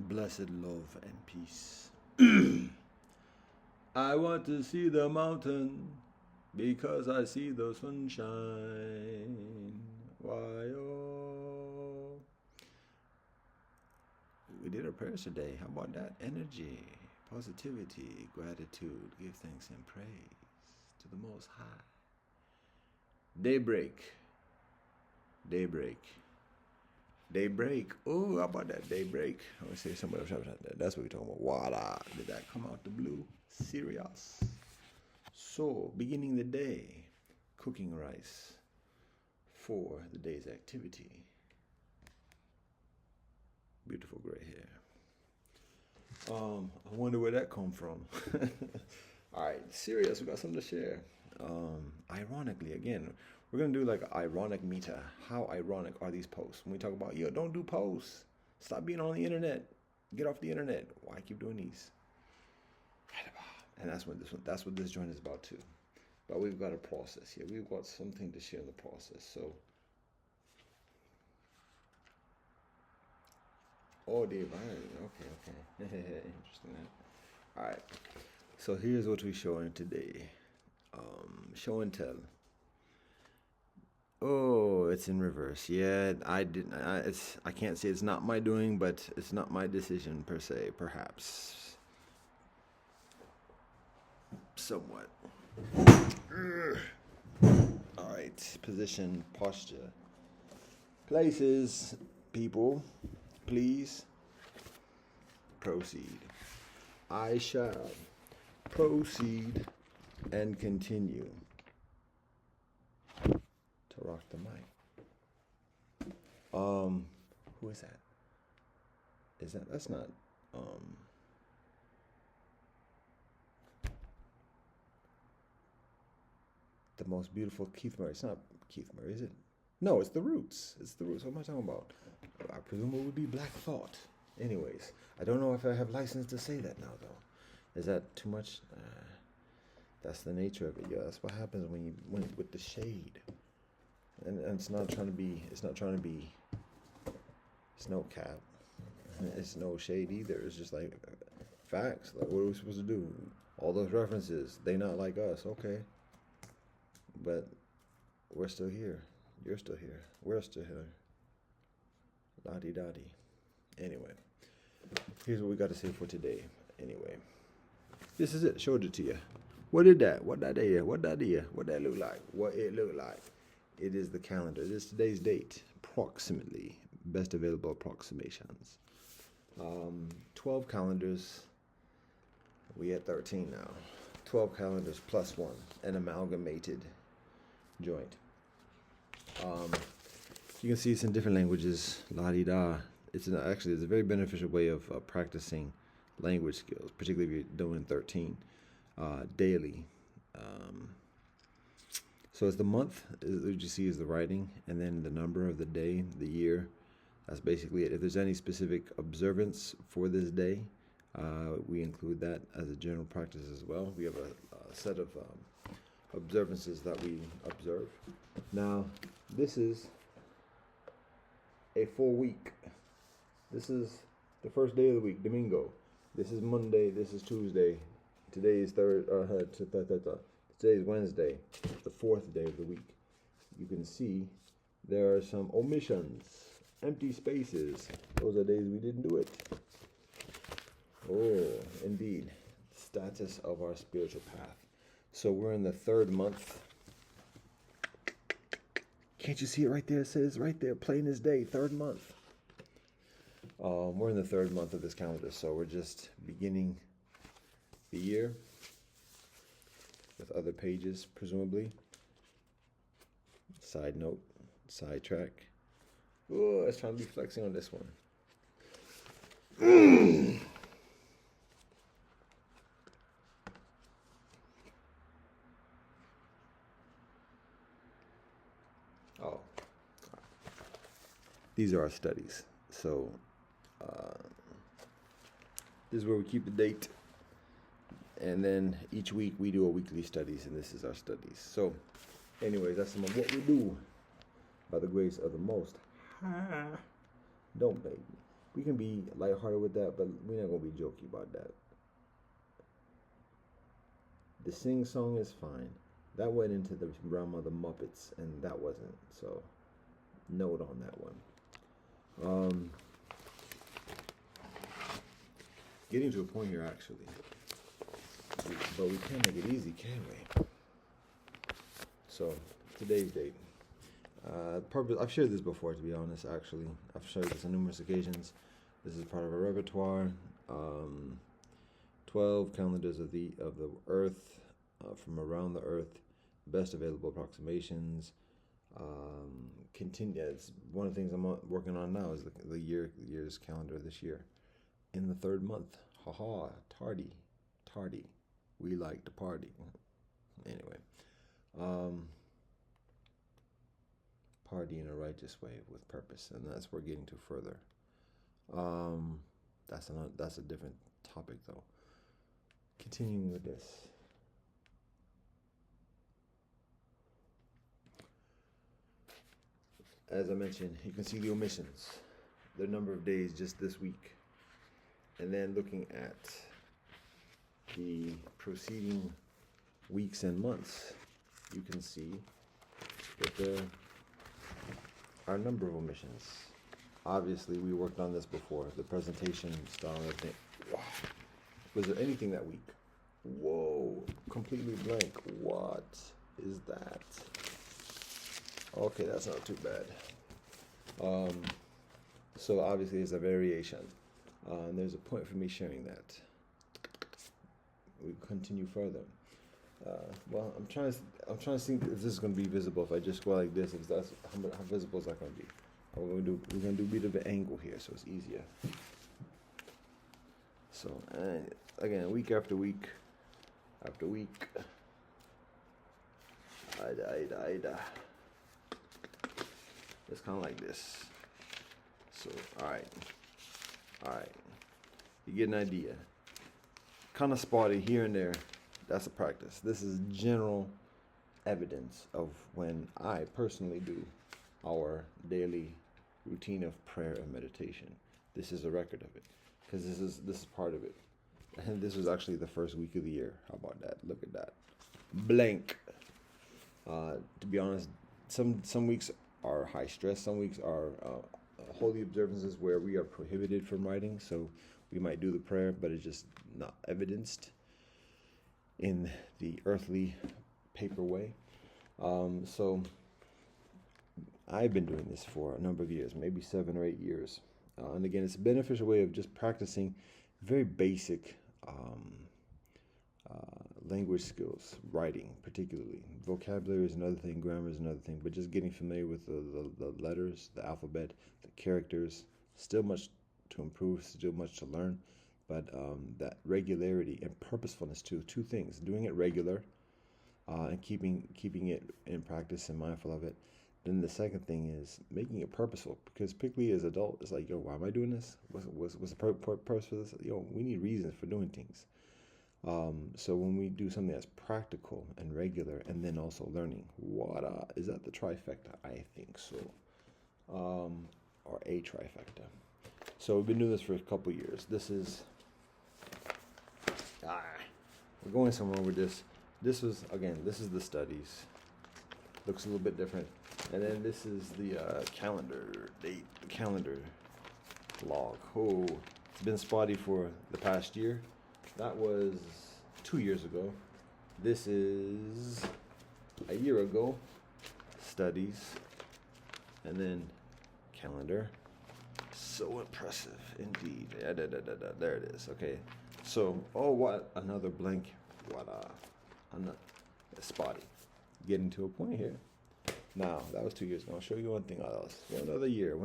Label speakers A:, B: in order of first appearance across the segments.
A: Blessed love and peace. I want to see the mountain because I see the sunshine. Why, oh. We did our prayers today. How about that? Energy, positivity, gratitude, give thanks and praise to the Most High. Daybreak. Daybreak. Daybreak. Oh, how about that? Daybreak. I want to say somebody else. That's what we're talking about. Water. Did that come out the blue? Serious. So, beginning the day, cooking rice for the day's activity. Beautiful gray hair. I wonder where that come from. All right, serious. We got something to share. Ironically, again, we're gonna do like an ironic meter. How ironic are these posts? When we talk about, yo, don't do posts. Stop being on the internet. Get off the internet. Why keep doing these? And that's what this joint is about too. But we've got a process here. We've got something to share in the process. So, oh, Dave, okay. Interesting. All right. So here's what we're showing today. Show and tell. Oh, it's in reverse. Yeah, I didn't. I can't say it's not my doing, but it's not my decision per se. Perhaps. Somewhat. All right. Position, posture, places, people. Please proceed. I shall proceed and continue to rock the mic. Who is that? That's not the most beautiful Keith Murray. It's not Keith Murray, is it? No, it's the Roots. It's the Roots. What am I talking about? I presume it would be Black Thought. Anyways, I don't know if I have license to say that now, though. Is that too much? That's the nature of it. Yeah, that's what happens when you with the shade. And it's not trying to be. It's not trying to be. It's no cap. It's no shade either. It's just like facts. Like, what are we supposed to do? All those references. They not like us. Okay. But we're still here. You're still here. We're still here. La-di-da-di. Anyway, here's what we got to say for today. Anyway, this is it. Showed it to you. What did that? What that is? What that is? What that look like? What it look like? It is the calendar. This is today's date, approximately. Best available approximations. 12 calendars. We at 13 now. 12 calendars plus one, an amalgamated joint. You can see it's in different languages. La-di-da. It's a very beneficial way of practicing language skills, particularly if you're doing 13 daily. So it's the month, what you see is the writing, and then the number of the day, the year. That's basically it. If there's any specific observance for this day, we include that as a general practice as well. We have a set of observances that we observe. Now, this is a full week. This is the first day of the week, Domingo. This is Monday. This is Tuesday. Today is Today is Wednesday, the fourth day of the week. You can see there are some omissions, empty spaces. Those are days we didn't do it. Oh, indeed. Status of our spiritual path. So we're in the third month. Can't you see it right there? It says right there, plain as day, third month. We're in the third month of this calendar, so we're just beginning the year with other pages, presumably. Side note, sidetrack. Oh, let's try to be flexing on this one. Oh, these are our studies. So this is where we keep the date, and then each week we do a weekly studies, and this is our studies. So, anyways, that's some of what we do by the grace of the Most High. Don't beg me. We can be lighthearted with that, but we're not gonna be jokey about that. The sing song is fine. That went into the realm of the Muppets, and that wasn't. So, note on that one. Getting to a point here, actually. But we can't make it easy, can we? So, today's date. Purpose. I've shared this before, to be honest. Actually, I've shared this on numerous occasions. This is part of a repertoire. 12 calendars of the Earth, from around the Earth, best available approximations. Continue. It's one of the things I'm working on now is the year's calendar this year. In the third month, haha, tardy. We like to party. Anyway, party in a righteous way with purpose, and that's what we're getting to further. That's a different topic though. Continuing with this. As I mentioned, you can see the omissions, the number of days just this week, and then looking at the preceding weeks and months, you can see that there are a number of omissions. Obviously, we worked on this before, the presentation style and everything. Was there anything that week? Whoa, completely blank. What is that? Okay, that's not too bad. So obviously there's a variation. And there's a point for me sharing that. We continue further. Well, I'm trying to think if this is going to be visible. If I just go like this, if that's how visible is that going to be? We're going to do a bit of an angle here, so it's easier. So again, week after week after week. It's kind of like this. So all right. You get an idea. Kind of spotty here and there. That's a practice. This is general evidence of when I personally do our daily routine of prayer and meditation. This is a record of it, because this is part of it. And this was actually the first week of the year. How about that? Look at that. Blank. To be honest, some weeks are high stress. Some weeks are holy observances where we are prohibited from writing. So we might do the prayer, but it's just not evidenced in the earthly paper way. So I've been doing this for a number of years, maybe 7 or 8 years. And again, it's a beneficial way of just practicing very basic language skills, writing particularly. Vocabulary is another thing, grammar is another thing, but just getting familiar with the letters, the alphabet, the characters. Still much to improve, still much to learn, but that regularity and purposefulness too. Two things: doing it regular and keeping it in practice and mindful of it. Then the second thing is making it purposeful, because particularly as adult, it's like, yo, why am I doing this? What's the purpose for this? Yo, we need reasons for doing things. So when we do something that's practical and regular, and then also learning, is that the trifecta? I think so, or a trifecta. So we've been doing this for a couple years. This is, we're going somewhere with this. This is the studies. Looks a little bit different. And then this is the calendar date, the calendar log. Oh, it's been spotty for the past year. That was 2 years ago. This is a year ago. Studies. And then calendar. So impressive indeed. There it is. Okay. So, what? Another blank. Another spotty. Getting to a point here. Now, that was 2 years ago. I'll show you one thing else. One other year.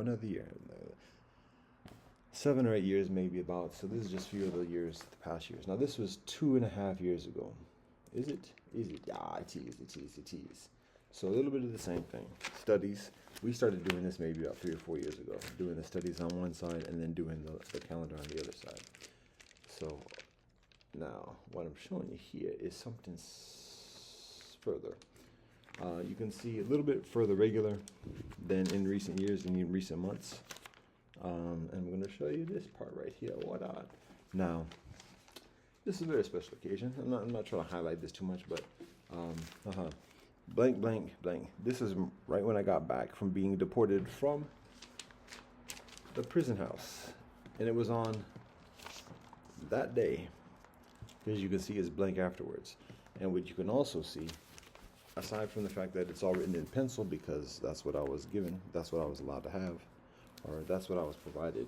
A: 7 or 8 years maybe about. So this is just a few of the years, the past years. Now this was 2.5 years ago. Is it? Yeah, it is. So a little bit of the same thing. Studies. We started doing this maybe about 3 or 4 years ago. Doing the studies on one side and then doing the calendar on the other side. So now what I'm showing you here is something further. You can see a little bit further regular than in recent years and in recent months. And I'm going to show you this part right here. What on? Now, this is a very special occasion. I'm not trying to highlight this too much, but blank, blank, blank. This is right when I got back from being deported from the prison house. And it was on that day. As you can see, is blank afterwards. And what you can also see, aside from the fact that it's all written in pencil because that's what I was given, that's what I was allowed to have, or that's what I was provided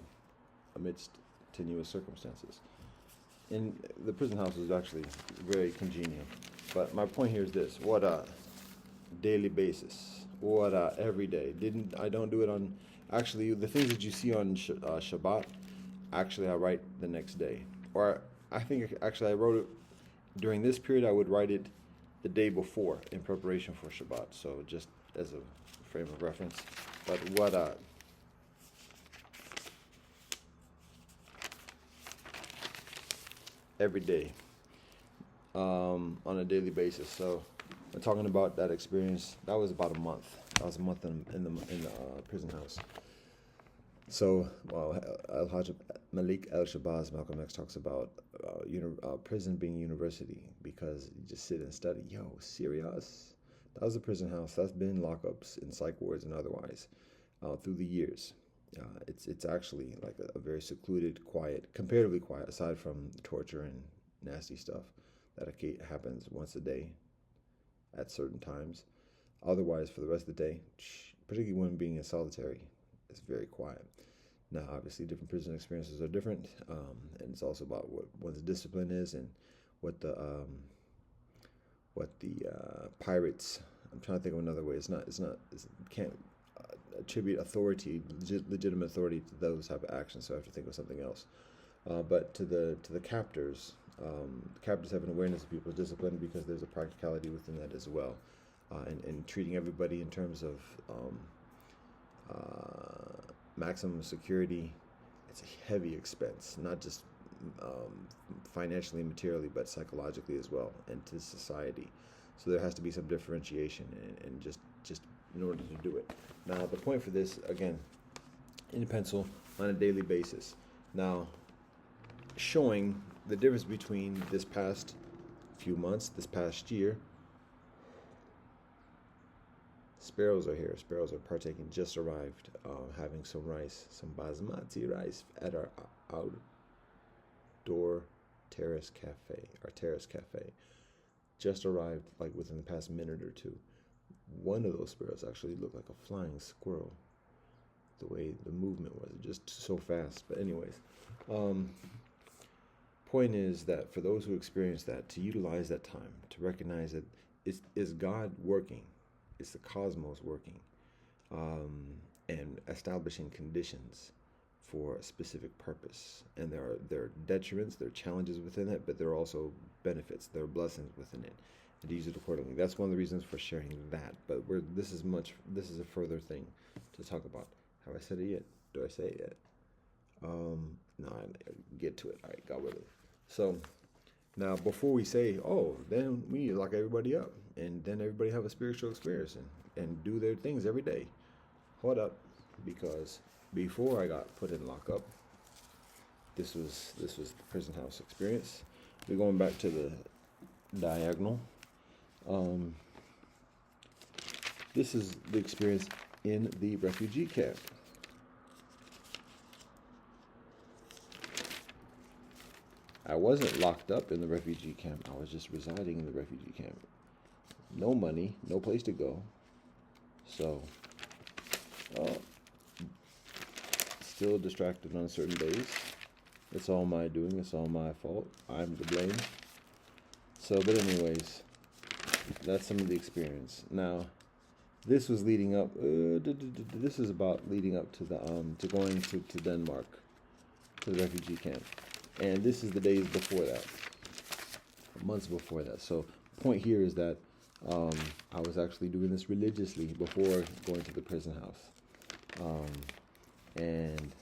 A: amidst tenuous circumstances. And the prison house is actually very congenial. But my point here is this: what a daily basis, what a every day. I don't do it on. Actually, the things that you see on Shabbat, actually I write the next day, or I think actually I wrote it during this period. I would write it the day before in preparation for Shabbat. So just as a frame of reference. But what a every day on a daily basis. So I'm talking about that experience. That was about a month. That was a month in the prison house. So, Al-Hajj Malik al-Shabazz, Malcolm X, talks about prison being university because you just sit and study. Yo, serious? That was a prison house. That's been lockups in psych wards and otherwise through the years. It's actually like a very secluded, quiet, comparatively quiet, aside from torture and nasty stuff that happens once a day at certain times. Otherwise, for the rest of the day, particularly when being in solitary, it's very quiet. Now, obviously, different prison experiences are different, and it's also about what one's discipline is and what the pirates. I'm trying to think of another way. Can't attribute legitimate authority to those type of actions. So I have to think of something else. But to the captors, the captors have an awareness of people's discipline because there's a practicality within that as well, and treating everybody in terms of maximum security. It's a heavy expense, not just financially and materially, but psychologically as well, and to society. So there has to be some differentiation, and just in order to do it. Now, the point for this, again, in pencil on a daily basis. Now, showing the difference between this past few months, this past year. Sparrows are here. Sparrows are partaking. Just arrived, having some rice, some basmati rice at our outdoor terrace cafe. Our terrace cafe just arrived, like within the past minute or two. One of those sparrows actually looked like a flying squirrel. The way the movement was, just so fast. But anyways, point is that for those who experience that, to utilize that time to recognize that is God working. It's the cosmos working and establishing conditions for a specific purpose. And there are detriments, there are challenges within it, but there are also benefits, there are blessings within it. And to use it accordingly. That's one of the reasons for sharing that. But this is a further thing to talk about. Have I said it yet? Do I say it yet? No, I get to it. All right, got with it. So now, before we say, then we need to lock everybody up, and then everybody have a spiritual experience and do their things every day. Hold up, because before I got put in lockup, this was the prison house experience. We're going back to the diagonal. This is the experience in the refugee camp. I wasn't locked up in the refugee camp. I was just residing in the refugee camp. No money, no place to go. So, still distracted on certain days. It's all my doing. It's all my fault. I'm to blame. So, but anyways, that's some of the experience. Now, this was leading up. This is about leading up to the to going to Denmark, to the refugee camp. And this is the days before that, months before that. So point here is that I was actually doing this religiously before going to the prison house. And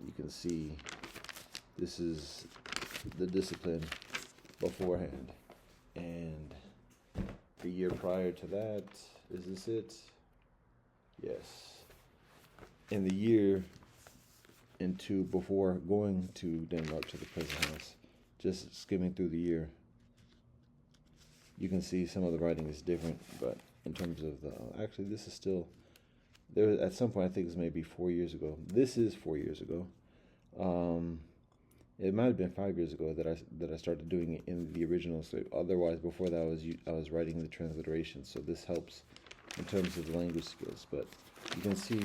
A: you can see this is the discipline beforehand. And the year prior to that, is this it? Yes. In the year into before going to Denmark to the present house. Just skimming through the year, you can see some of the writing is different, but in terms of the actually, this is still there. At some point, I think it's maybe 4 years ago. This is 4 years ago. Um, it might have been 5 years ago that I started doing it in the original. So otherwise, before that, I was writing the transliteration. So this helps in terms of the language skills. But you can see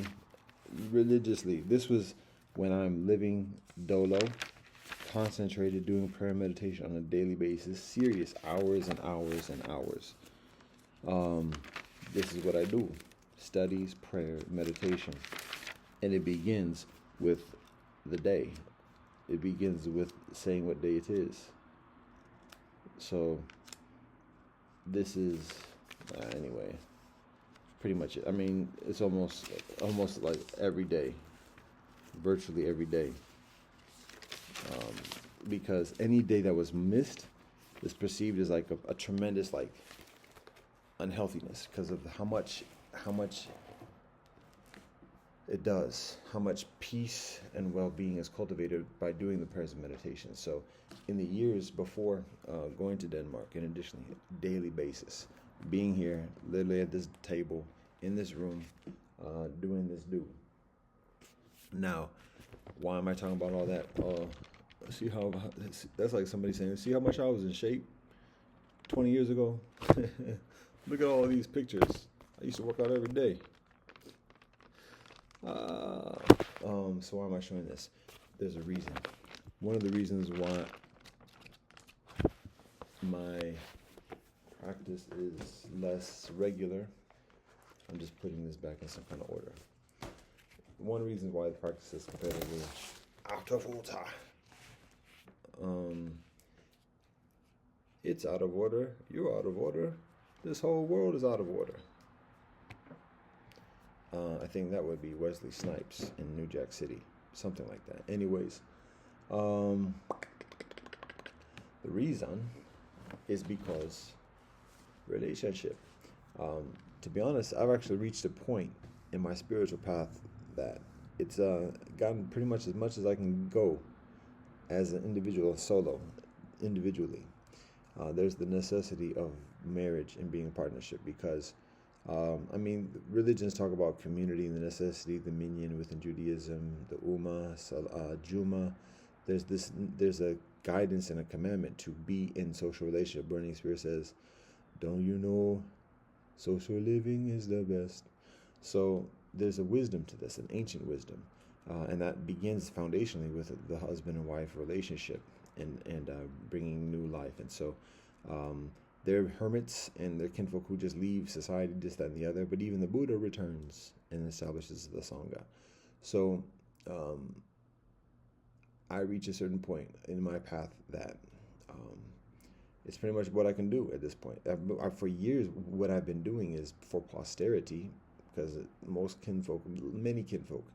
A: religiously, this was when I'm living dolo, concentrated, doing prayer and meditation on a daily basis, serious hours and hours and hours. Um, this is what I do: studies, prayer, meditation, and it begins with the day. It begins with saying what day it is. So this is anyway, pretty much it. I mean, it's almost like every day, virtually every day, because any day that was missed is perceived as like a tremendous like unhealthiness because of how much it does, how much peace and well-being is cultivated by doing the prayers and meditation. So in the years before going to Denmark, and additionally daily basis, being here literally at this table in this room, doing this do. Now, why am I talking about all that? See how that's like somebody saying, see how much I was in shape 20 years ago? Look at all these pictures. I used to work out every day. So why am I showing this? There's a reason. One of the reasons why my practice is less regular, I'm just putting this back in some kind of order. One reason why the practice is comparatively out of order. It's out of order. You're out of order. This whole world is out of order. I think that would be Wesley Snipes in New Jack City, something like that. Anyways, the reason is because relationship. To be honest, I've actually reached a point in my spiritual path that it's gotten pretty much as I can go as an individual, solo, individually. There's the necessity of marriage and being a partnership because religions talk about community and the necessity, the minyan within Judaism, the Juma. There's a guidance and a commandment to be in social relationship. Burning Spear says, "Don't you know, social living is the best." So there's a wisdom to this, an ancient wisdom, and that begins foundationally with the husband and wife relationship and bringing new life. And so. They're hermits and they're kinfolk who just leave society, this, that, and the other. But even the Buddha returns and establishes the Sangha. So I reach a certain point in my path that it's pretty much what I can do at this point. For years, what I've been doing is for posterity, because many kinfolk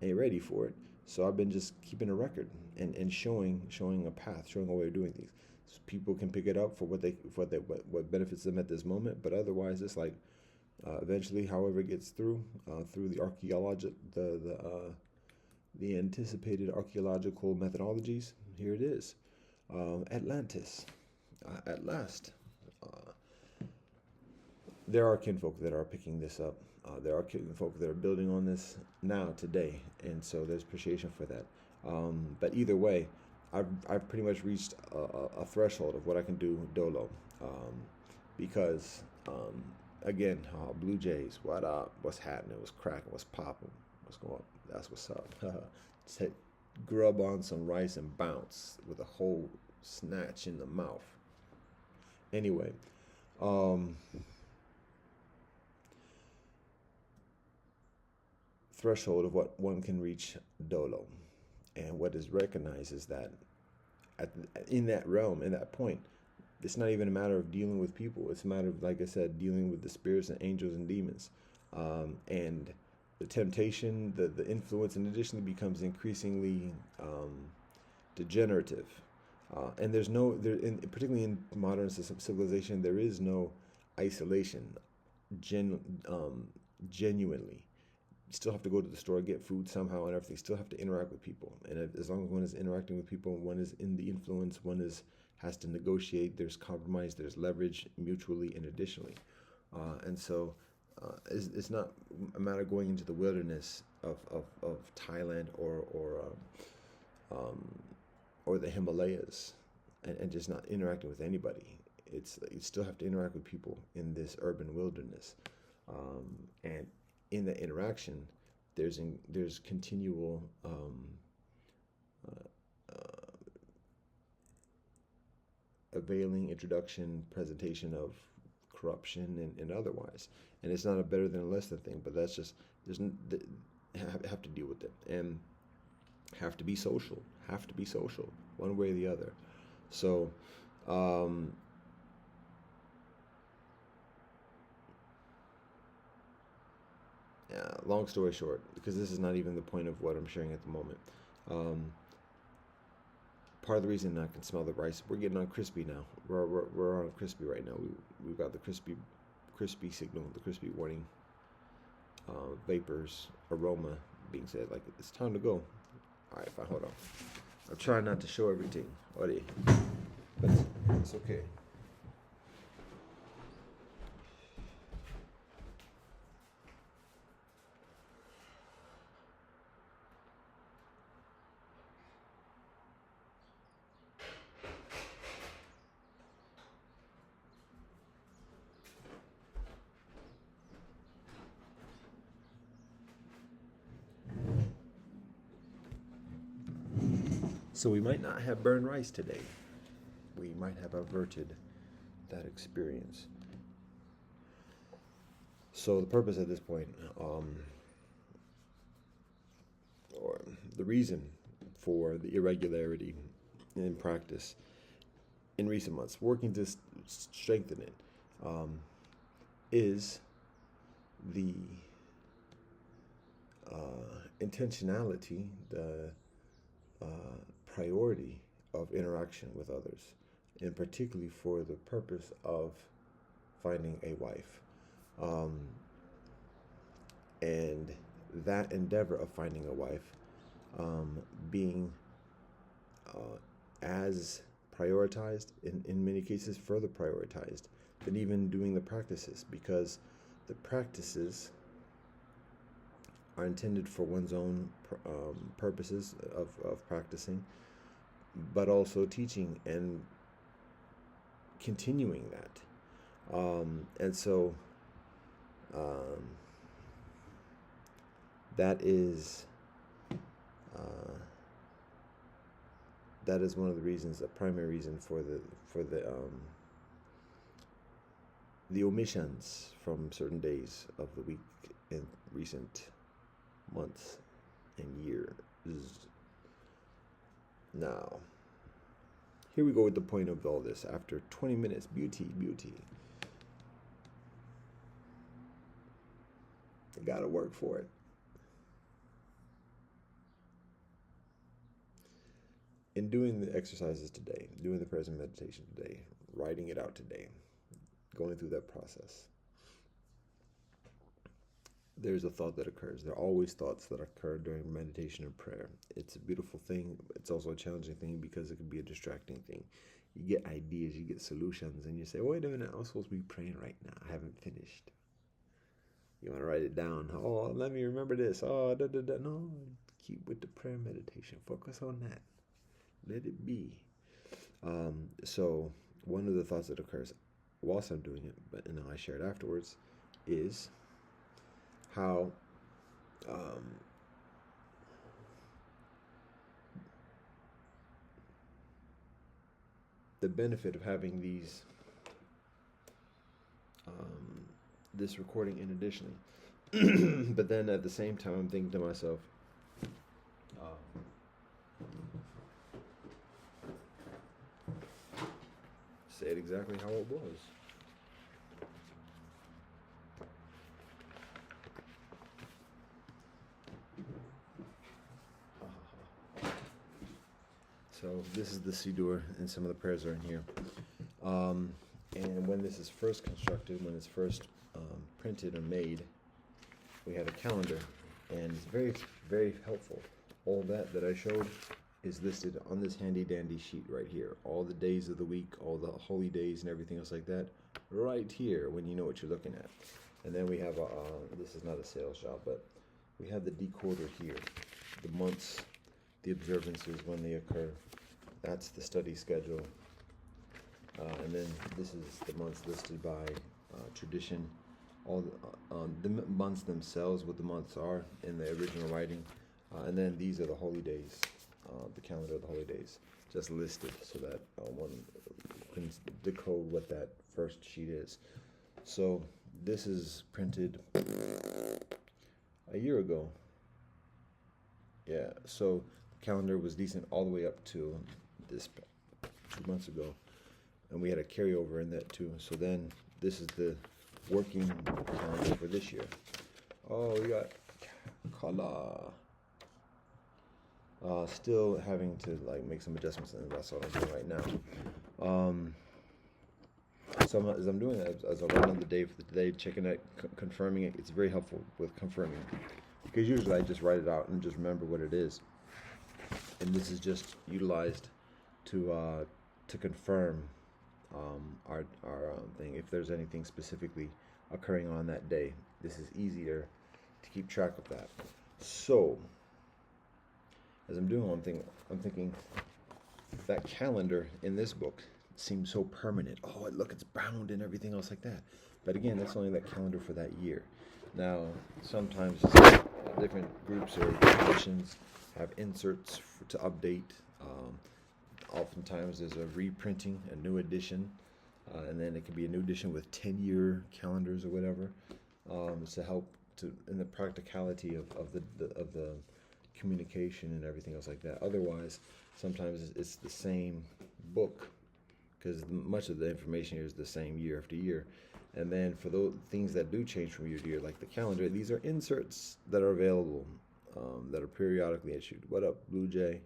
A: ain't ready for it. So I've been just keeping a record and showing a path, showing a way of doing things. So people can pick it up for what benefits them at this moment, but otherwise it's like eventually, however it gets through the archaeology, the anticipated archaeological methodologies. Here it is, Atlantis, at last. There are kinfolk that are picking this up. There are kinfolk that are building on this now today, and so there's appreciation for that. But either way. I've pretty much reached a threshold of what I can do dolo, because again, Blue Jays, what up? What's happening? What's cracking? What's popping? What's going on? That's what's up. Just grub on some rice and bounce with a whole snatch in the mouth. Anyway, threshold of what one can reach dolo. And what is recognized is that in that realm, in that point, it's not even a matter of dealing with people. It's a matter of, like I said, dealing with the spirits and angels and demons. And the temptation, the influence, and additionally becomes increasingly degenerative. And particularly in modern civilization, there is no isolation genuinely. still have to go to the store, get food somehow, and everything. Still have to interact with people, and as long as one is interacting with people, one is in the influence, has to negotiate. There's compromise, there's leverage mutually and additionally, and so it's not a matter of going into the wilderness of Thailand or the Himalayas and just not interacting with anybody. You still have to interact with people in this urban wilderness, and in the interaction, there's continual availing, introduction, presentation of corruption and otherwise. And it's not a better than a less than thing, but that's just have to deal with it and have to be social, one way or the other. So. Long story short, because this is not even the point of what I'm sharing at the moment. Part of the reason I can smell the rice, we're getting on crispy now. We're on crispy right now. We've got the crispy signal, the crispy warning, vapors, aroma being said, like it's time to go. All right, fine, hold on. I'm trying not to show everything, but it's okay. So we might not have burned rice today. We might have averted that experience. So the purpose at this point, or the reason for the irregularity in practice in recent months, working to strengthen it, is the intentionality, the priority of interaction with others, and particularly for the purpose of finding a wife. And that endeavor of finding a wife being as prioritized, in many cases further prioritized than even doing the practices, because the practices are intended for one's own purposes of practicing, but also teaching and continuing that. And so that is one of the reasons, the primary reason for the omissions from certain days of the week in recent months and years. Now, here we go with the point of all this. After 20 minutes, beauty. I gotta work for it. In doing the exercises today, doing the present meditation today, writing it out today, going through that process, there's a thought that occurs. There are always thoughts that occur during meditation and prayer. It's a beautiful thing. It's also a challenging thing because it can be a distracting thing. You get ideas, you get solutions, and you say, wait a minute, I'm supposed to be praying right now. I haven't finished. You want to write it down. Oh, let me remember this. Oh, No, keep with the prayer meditation. Focus on that. Let it be. So one of the thoughts that occurs whilst I'm doing it, and I share it afterwards, is how the benefit of having this recording in additionally. But then at the same time, I'm thinking to myself, say it exactly how it was. So this is the Siddur, and some of the prayers are in here. And when this is first constructed, when it's first printed or made, we had a calendar and it's very, very helpful. All that I showed is listed on this handy dandy sheet right here. All the days of the week, all the holy days and everything else like that, right here when you know what you're looking at. And then we have this is not a sales job, but we have the decoder here. The months, the observances when they occur. That's the study schedule. And then this is the months listed by tradition. All the months themselves, what the months are in the original writing. And then these are the holy days, the calendar of the holy days, just listed so that one can decode what that first sheet is. So this is printed a year ago. Yeah, so the calendar was decent all the way up to this 2 months ago. And we had a carryover in that too. So then this is the working calendar for this year. Oh, we got color. Still having to like make some adjustments, and that's what I'm doing right now. So as I'm doing that, as I run on the day for the day, checking it, confirming it, it's very helpful with confirming, because usually I just write it out and just remember what it is, and this is just utilized to confirm our thing. If there's anything specifically occurring on that day, this is easier to keep track of that. So as I'm doing one thing, I'm thinking that calendar in this book seems so permanent. Oh, look, it's bound and everything else like that. But again, that's only that calendar for that year. Now, sometimes different groups or editions have inserts to update. Oftentimes there's a reprinting, a new edition, and then it can be a new edition with 10-year calendars or whatever, to help in the practicality of the communication and everything else like that. Otherwise, sometimes it's the same book, because much of the information here is the same year after year. And then for those things that do change from year to year, like the calendar, these are inserts that are available, that are periodically issued. What up, Blue Jay?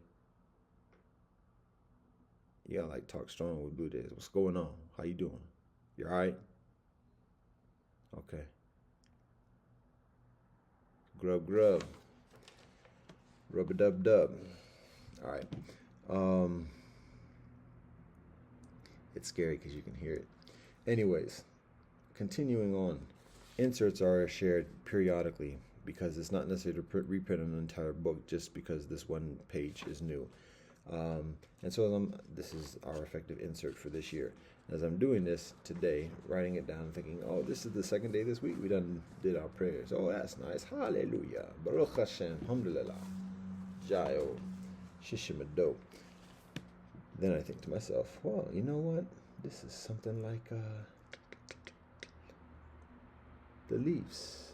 A: You gotta like talk strong with Blue Jays. What's going on? How you doing? You all right? Okay. Grub. Rub-a-dub-dub. All right. It's scary because you can hear it. Anyways, continuing on. Inserts are shared periodically because it's not necessary to reprint an entire book just because this one page is new. And so this is our effective insert for this year. As I'm doing this today, writing it down, thinking, oh, this is the second day this week we did our prayers. Oh, that's nice. Hallelujah. Baruch Hashem. Alhamdulillah. Jayo. Shishimado. Then I think to myself, well, you know what? This is something like the leaves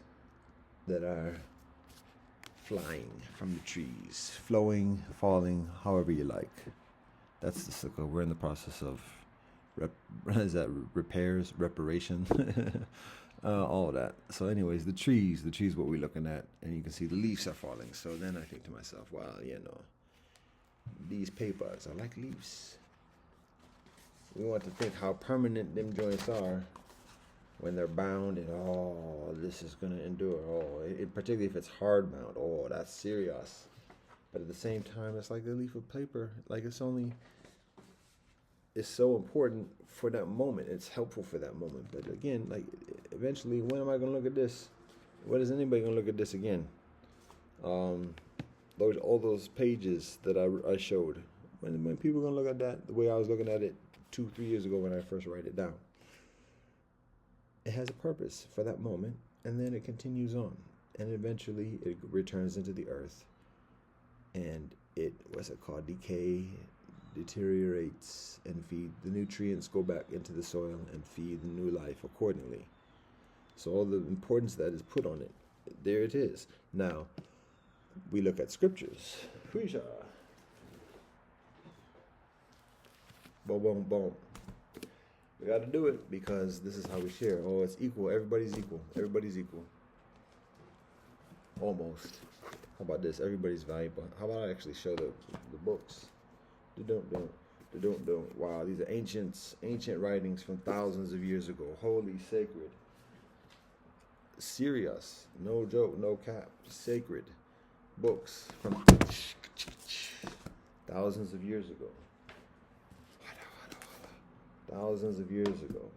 A: that are flying from the trees, flowing, falling, however you like. That's the cycle. We're in the process of reparation, all of that. So anyways, the trees, what we're looking at, and you can see the leaves are falling. So then I think to myself, well, these papers are like leaves. We want to think how permanent them joints are when they're bound, and this is going to endure. Particularly if it's hard bound. That's serious. But at the same time, it's like a leaf of paper. Like it's so important for that moment. It's helpful for that moment. But again, like eventually, when am I going to look at this? When is anybody going to look at this again? All those pages that I showed. When people are going to look at that the way I was looking at it 2-3 years ago when I first write it down. It has a purpose for that moment, and then it continues on, and eventually it returns into the earth, and it deteriorates, and the nutrients go back into the soil and feed the new life accordingly. So all the importance that is put on it, there it is. Now we look at scriptures. Boom, boom, boom. We got to do it because this is how we share. It's equal. Everybody's equal. Almost. How about this? Everybody's valuable. How about I actually show the books? Wow, these are ancient writings from thousands of years ago. Holy sacred. serious, no joke, no cap, sacred books from thousands of years ago. Thousands of years ago,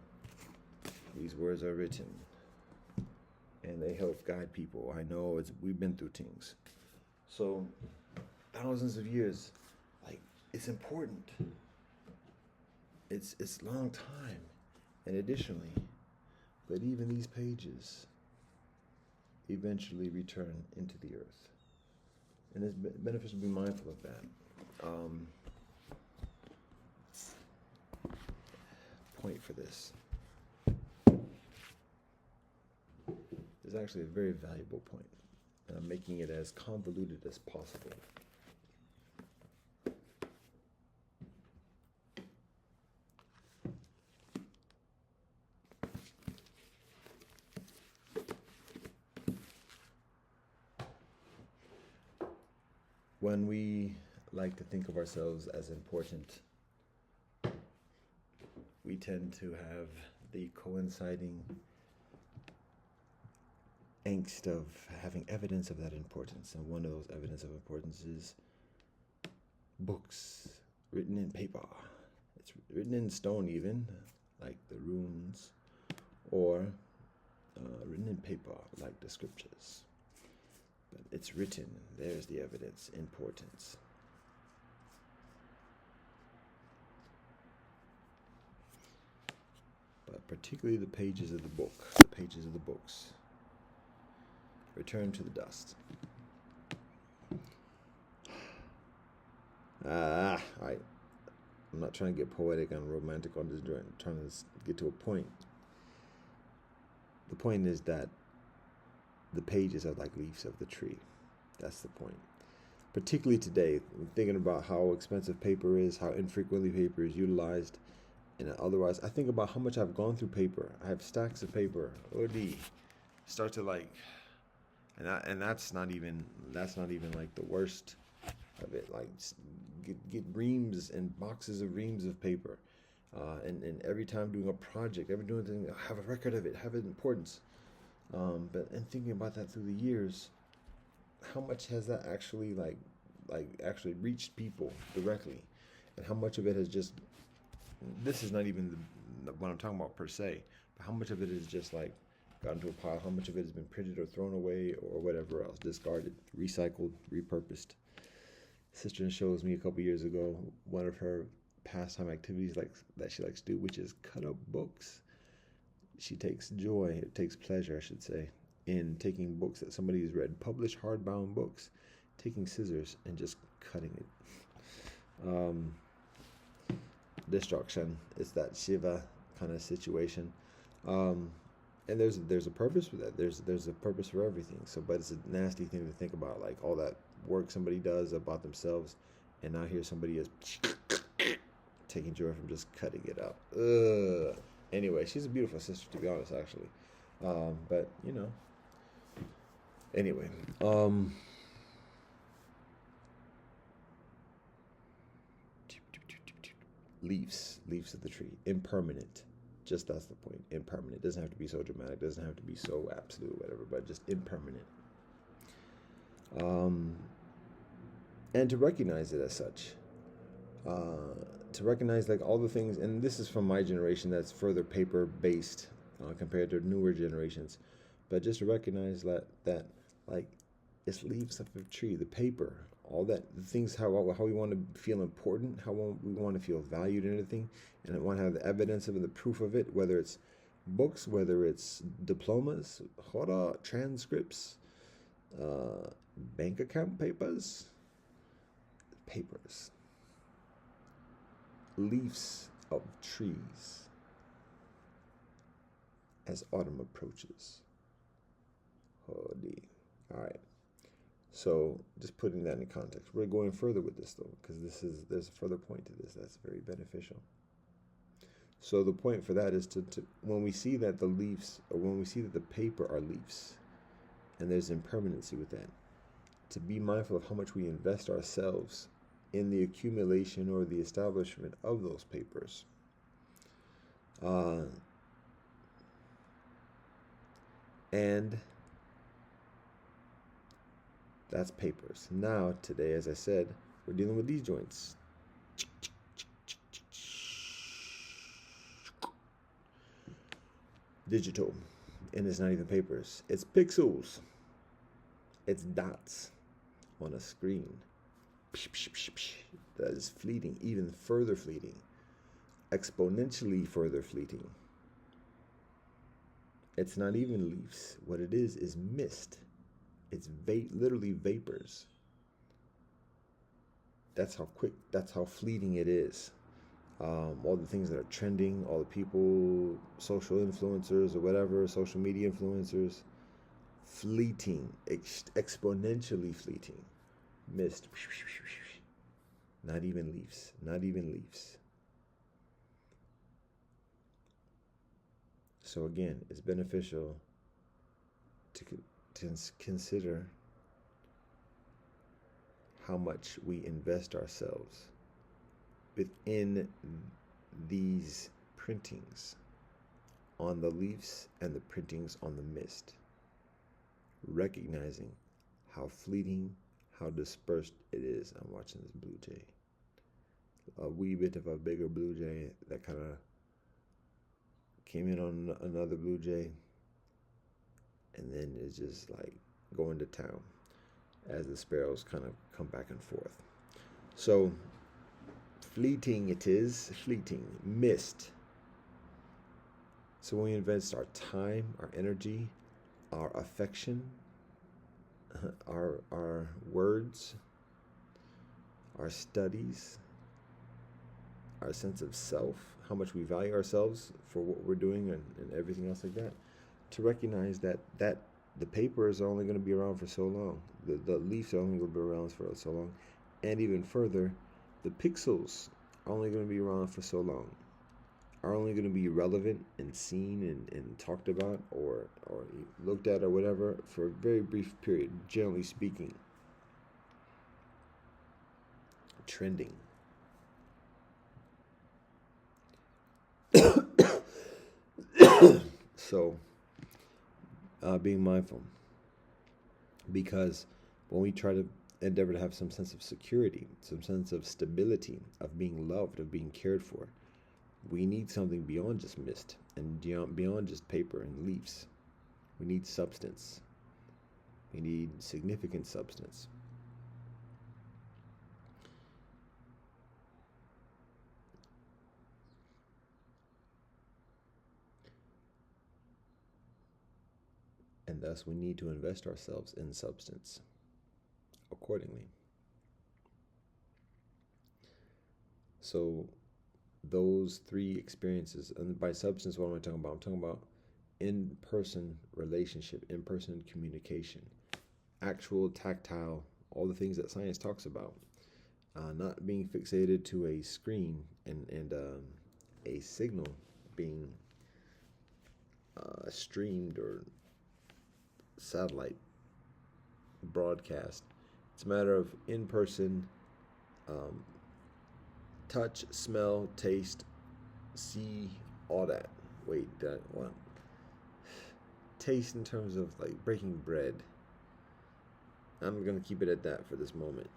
A: these words are written, and they help guide people. I know we've been through things, so thousands of years, like it's important. It's a long time, and additionally, but even these pages eventually return into the earth, and it's beneficial to be mindful of that. Point for this is actually a very valuable point, and I'm making it as convoluted as possible. When we like to think of ourselves as important, we tend to have the coinciding angst of having evidence of that importance. And one of those evidence of importance is books written in paper. It's written in stone even, like the runes, or written in paper, like the scriptures. But it's written, there's the evidence, importance. But particularly the pages of the book, the pages of the books, return to the dust. Right. I'm not trying to get poetic and romantic on this joint. I'm trying to get to a point. The point is that the pages are like leaves of the tree. That's the point. Particularly today, I'm thinking about how expensive paper is, how infrequently paper is utilized, and otherwise, I think about how much I've gone through paper. I have stacks of paper. OD. Start to like, and that's not even like the worst of it. Like get reams and boxes of reams of paper, and every time doing a project, every doing thing, have a record of it, have it importance. But thinking about that through the years, how much has that actually actually reached people directly, and how much of it has just, this is not even what I'm talking about per se, but how much of it is just like gotten to a pile, how much of it has been printed or thrown away or whatever else, discarded, recycled, repurposed. Sister shows me a couple years ago one of her pastime activities that she likes to do, which is cut up books. She takes joy, it takes pleasure, I should say, in taking books that somebody has read, published hardbound books, taking scissors and just cutting it. Destruction. It's that Shiva kind of situation. And there's a purpose for that. There's a purpose for everything. So, but it's a nasty thing to think about, like all that work somebody does about themselves, and now here somebody is taking joy from just cutting it out. Ugh. Anyway, she's a beautiful sister, to be honest, actually. But you know. Anyway, leaves of the tree, impermanent. Just that's the point. Impermanent. It doesn't have to be so dramatic. It doesn't have to be so absolute, whatever. But just impermanent. And to recognize it as such. To recognize like all the things, and this is from my generation that's further paper based compared to newer generations, but just to recognize that like it's leaves of a tree, the paper, all that, the things, how we want to feel important, how we want to feel valued in anything, and I want to have the evidence of it, the proof of it, whether it's books, whether it's diplomas, transcripts, bank account papers, leaves of trees as autumn approaches. All right. So just putting that in context. We're going further with this though, because there's a further point to this that's very beneficial. So the point for that is to when we see that the leaves, or when we see that the paper are leaves, and there's impermanency with that, to be mindful of how much we invest ourselves in the accumulation or the establishment of those papers. And that's papers. Now, today, as I said, we're dealing with these joints. Digital. And it's not even papers. It's pixels. It's dots on a screen. That is fleeting, even further fleeting. Exponentially further fleeting. It's not even leaves. What it is mist. It's literally vapors. That's how quick, that's how fleeting it is. All the things that are trending, all the people, social influencers or whatever, social media influencers, fleeting, exponentially fleeting. Mist. Not even leaves. Not even leaves. So again, it's beneficial to consider how much we invest ourselves within these printings on the leaves and the printings on the mist, recognizing how fleeting, how dispersed it is. I'm watching this blue jay, a wee bit of a bigger blue jay that kind of came in on another blue jay, and then it's just like going to town as the sparrows kind of come back and forth. So fleeting it is, fleeting, mist. So when we invest our time, our energy, our affection, our words, our studies, our sense of self, how much we value ourselves for what we're doing and everything else like that, to recognize that the papers are only going to be around for so long. The leaves are only going to be around for so long. And even further, the pixels are only going to be around for so long, are only going to be relevant and seen and talked about or looked at or whatever for a very brief period, generally speaking. Trending. So, being mindful, because when we try to endeavor to have some sense of security, some sense of stability, of being loved, of being cared for, we need something beyond just mist and beyond just paper and leaves. We need substance. We need significant substance. And thus we need to invest ourselves in substance accordingly. So those three experiences, and by substance, what am I talking about? I'm talking about in-person relationship, in-person communication, actual tactile, all the things that science talks about. Not being fixated to a screen and a signal being streamed or satellite broadcast. It's a matter of in-person touch, smell, taste, see, all that. Wait, that what? Taste in terms of like breaking bread. I'm gonna keep it at that for this moment.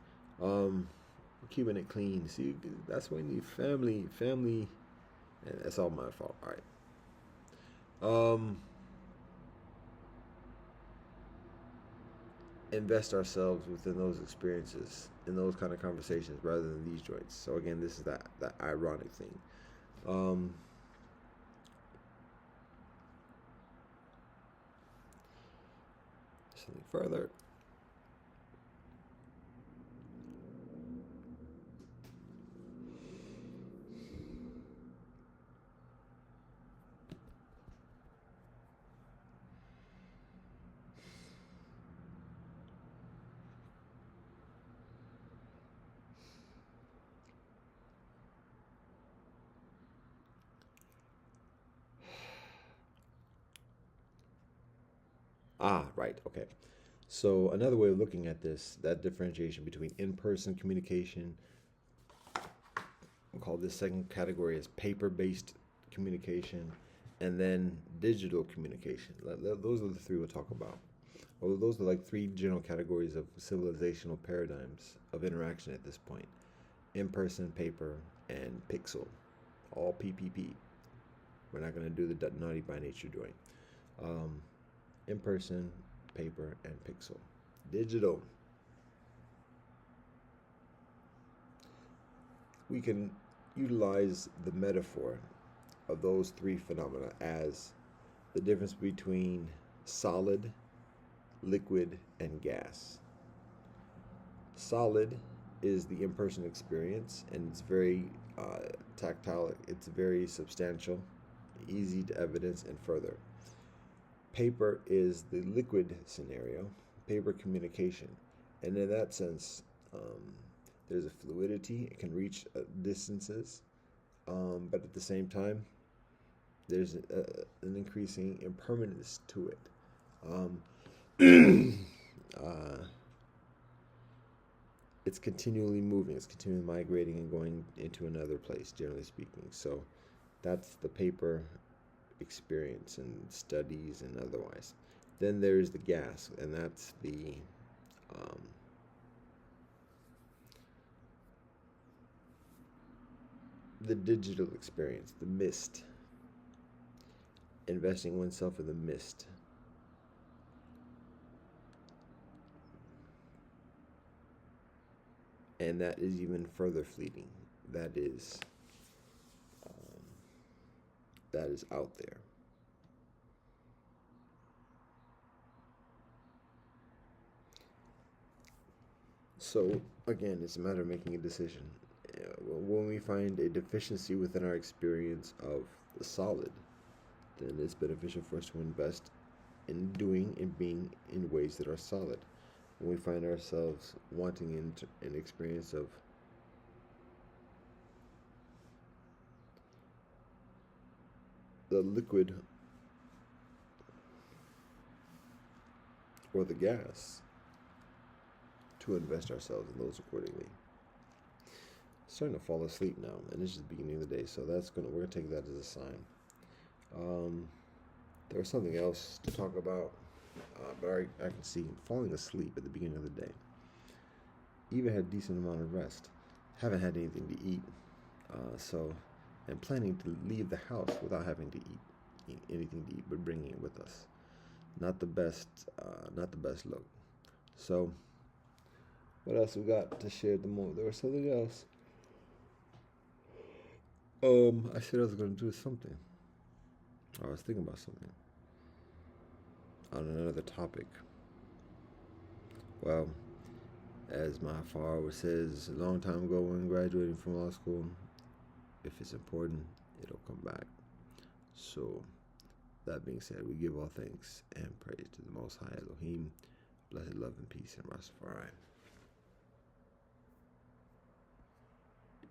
A: Keeping it clean. See, that's why you need family. And that's all my fault. All right. Invest ourselves within those experiences, in those kind of conversations, rather than these joints. So again, this is that ironic thing. Something further. Right. Okay. So another way of looking at this, that differentiation between in-person communication, we'll call this second category as paper-based communication, and then digital communication. Those are the three we'll talk about. Well, those are like three general categories of civilizational paradigms of interaction at this point: in person, paper, and pixel. All PPP. We're not going to do the naughty by nature doing. Um, in person, paper, and pixel. Digital. We can utilize the metaphor of those three phenomena as the difference between solid, liquid, and gas. Solid is the in-person experience, and it's very tactile. It's very substantial, easy to evidence and further. Paper is the liquid scenario, paper communication, and in that sense, there's a fluidity. It can reach distances, but at the same time, there's an increasing impermanence to it. It's continually moving, it's continually migrating and going into another place, generally speaking. So that's the paper experience and studies and otherwise. Then there's the gas, and that's the digital experience, the mist, investing oneself in the mist. And that is even further fleeting. That is out there. So again, it's a matter of making a decision. When we find a deficiency within our experience of the solid, then it's beneficial for us to invest in doing and being in ways that are solid. When we find ourselves wanting an experience of the liquid or the gas, to invest ourselves in those accordingly. Starting to fall asleep now, and it's just the beginning of the day, so we're gonna take that as a sign. There was something else to talk about, but I can see falling asleep at the beginning of the day. Even had a decent amount of rest. Haven't had anything to eat, so I'm planning to leave the house without having to eat anything to eat, but bringing it with us. Not the best look. So, what else we got to share at the moment? There was something else. I said I was going to do something. I was thinking about something on another topic. Well, as my father says a long time ago when graduating from law school, if it's important, it'll come back. So, that being said, we give all thanks and praise to the Most High Elohim, blessed love and peace in Rastafari.